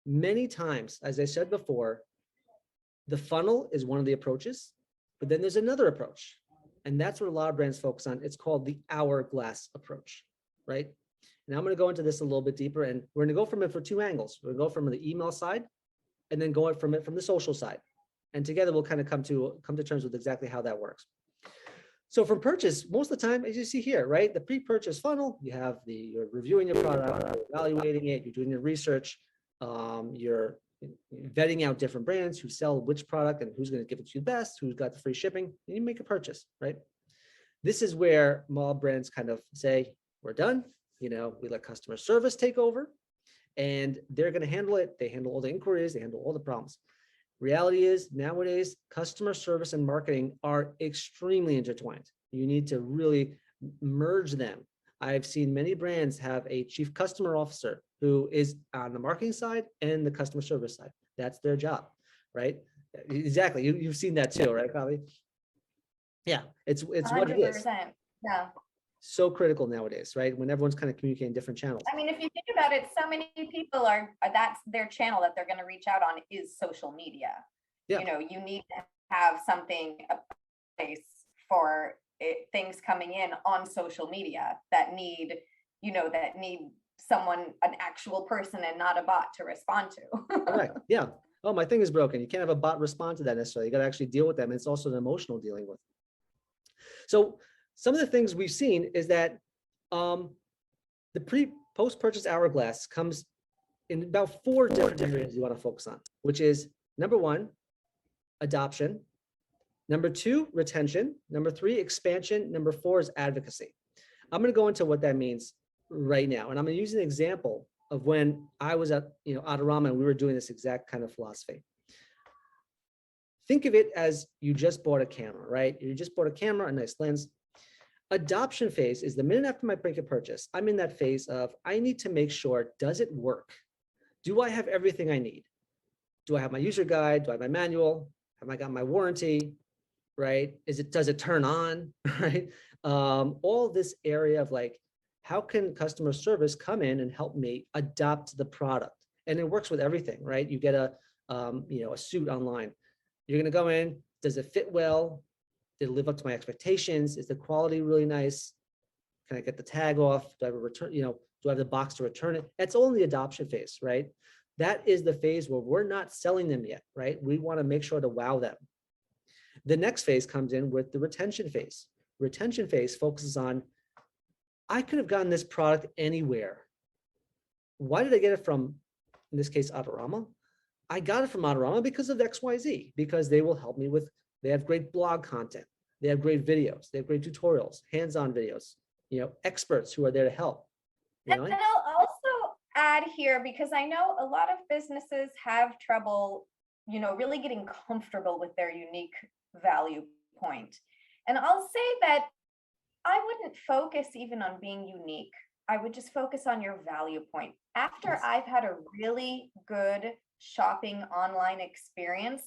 many times, as I said before, the funnel is one of the approaches, but then there's another approach. And that's what a lot of brands focus on. It's called the hourglass approach, right? Now I'm going to go into this a little bit deeper, and we're going to go from it for two angles. We'll go from the email side and then go from the social side. And together we'll kind of come to terms with exactly how that works. So from purchase, most of the time, as you see here, right, the pre-purchase funnel, you're reviewing your product, you're evaluating it, you're doing your research, you're vetting out different brands who sell which product and who's going to give it to you best, who's got the free shipping, and you make a purchase, right? This is where mall brands kind of say, we're done. We let customer service take over, and they're going to handle it. They handle all the inquiries, they handle all the problems. Reality is nowadays, customer service and marketing are extremely intertwined. You need to really merge them. I've seen many brands have a chief customer officer who is on the marketing side and the customer service side. That's their job, right? Exactly. You've seen that too, right, Kali? Yeah, it's 100%. What it is. Yeah. So critical nowadays, right? When everyone's kind of communicating different channels. I mean, if you think about it, so many people that's their channel that they're going to reach out on is social media. Yeah. You need to have something, a place for things coming in on social media that need someone, an actual person and not a bot to respond to. Right. Yeah. Oh, my thing is broken. You can't have a bot respond to that necessarily. You got to actually deal with them. It's also an emotional dealing with. So some of the things we've seen is that the post-purchase hourglass comes in about 4 different areas you want to focus on, which is number 1, adoption. Number 2, retention. Number 3, expansion. Number 4 is advocacy. I'm going to go into what that means right now. And I'm going to use an example of when I was at Adorama and we were doing this exact kind of philosophy. Think of it as you just bought a camera, right? You just bought a camera, a nice lens. Adoption phase is the minute after my purchase. I'm in that phase of, I need to make sure, does it work? Do I have everything I need? Do I have my user guide? Do I have my manual? Have I got my warranty? Right? Does it turn on? Right? All this area of like, how can customer service come in and help me adopt the product? And it works with everything, right? You get a suit online. You're going to go in. Does it fit well? Did it live up to my expectations? Is the quality really nice? Can I get the tag off? Do I have a return? Do I have the box to return it? That's all in the adoption phase, right? That is the phase where we're not selling them yet, right? We want to make sure to wow them. The next phase comes in with the retention phase. Retention phase focuses on, I could have gotten this product anywhere. Why did I get it from, in this case, Adorama? I got it from Adorama because of XYZ, because they will help me with, they have great blog content. They have great videos. They have great tutorials, hands-on videos, experts who are there to help. And I'll also add here, because I know a lot of businesses have trouble, really getting comfortable with their unique value point. And I'll say that I wouldn't focus even on being unique. I would just focus on your value point. After I've had a really good shopping online experience,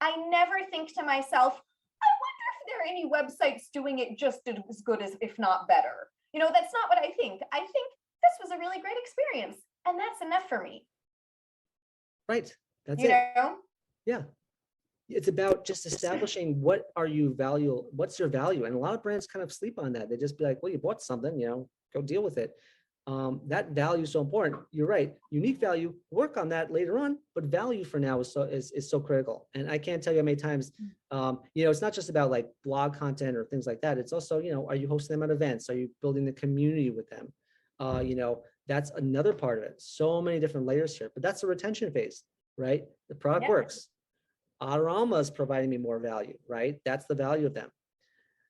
I never think to myself, I wonder if there are any websites doing it just as good as, if not better. That's not what I think. I think this was a really great experience, and that's enough for me. Right. That's it. Yeah. It's about just establishing what's your value. And a lot of brands kind of sleep on that. They just be like, well, you bought something, go deal with it. That value is so important. You're right. Unique value, work on that later on, but value for now is so critical. And I can't tell you how many times, it's not just about like blog content or things like that. It's also, are you hosting them at events? Are you building the community with them? That's another part of it. So many different layers here, but that's the retention phase, right? The product works. Adorama is providing me more value, right? That's the value of them.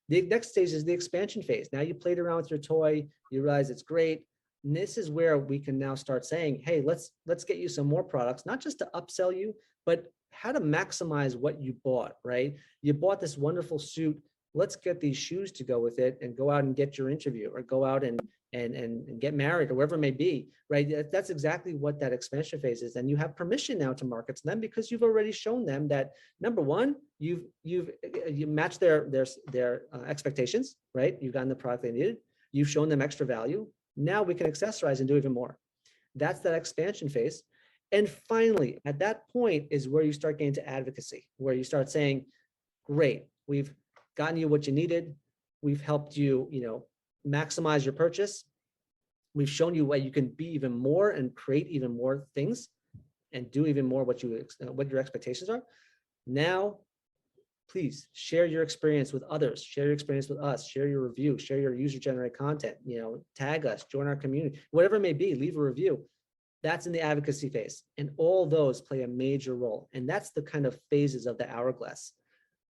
The next stage is the expansion phase. Now you played around with your toy, you realize it's great. And this is where we can now start saying, hey, let's get you some more products, not just to upsell you, but how to maximize what you bought, right? You bought this wonderful suit. Let's get these shoes to go with it and go out and get your interview, or go out and get married, or whatever it may be, right? That's exactly what that expansion phase is. And you have permission now to market to them because you've already shown them that, number one, you matched their expectations, right? You've gotten the product they needed. You've shown them extra value. Now we can accessorize and do even more. That's that expansion phase. And finally, at that point is where you start getting to advocacy, where you start saying, great, we've gotten you what you needed. We've helped you, maximize your purchase. We've shown you what you can be even more and create even more things and do even more what your expectations are. Now, please share your experience with others, share your experience with us, share your review, share your user-generated content, tag us, join our community, whatever it may be, leave a review. That's in the advocacy phase. And all those play a major role. And that's the kind of phases of the hourglass.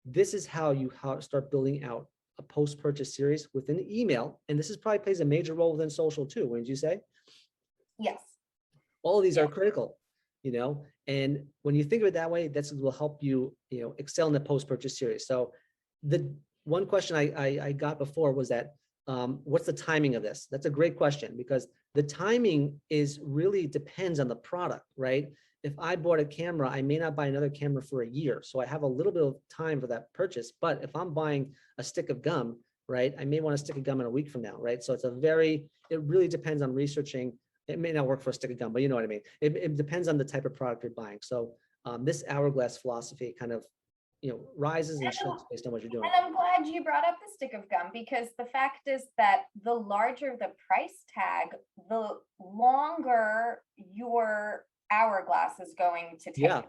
This is how you start building out a post-purchase series within email. And this probably plays a major role within social too, wouldn't you say? Yes. All of these are critical, and when you think of it that way, that's will help you, excel in the post-purchase series. So the one question I got before was that, what's the timing of this? That's a great question, because the timing really depends on the product, right? If I bought a camera, I may not buy another camera for a year. So I have a little bit of time for that purchase. But if I'm buying a stick of gum, right, I may want a stick of gum in a week from now, right? So it really depends on researching. It may not work for a stick of gum, but you know what I mean? It depends on the type of product you're buying. So this hourglass philosophy kind of, rises and shines based on what you're doing. And I'm glad you brought up the stick of gum, because the fact is that the larger the price tag, the longer your hourglass is going to take. Yeah,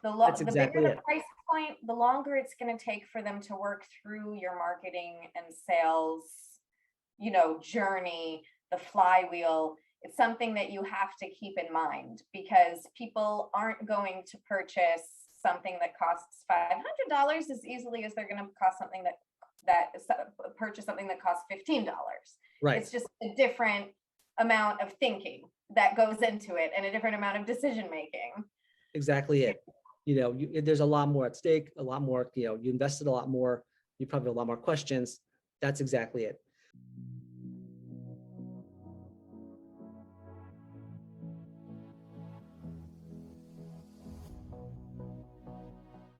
that's exactly bigger the it. price point, the longer it's going to take for them to work through your marketing and sales, journey, the flywheel. It's something that you have to keep in mind, because people aren't going to purchase something that costs $500 as easily as they're going to cost something purchase something that costs $15. Right. It's just a different amount of thinking that goes into it and a different amount of decision making. Exactly it. There's a lot more at stake, a lot more, you invested a lot more, you probably have a lot more questions. That's exactly it.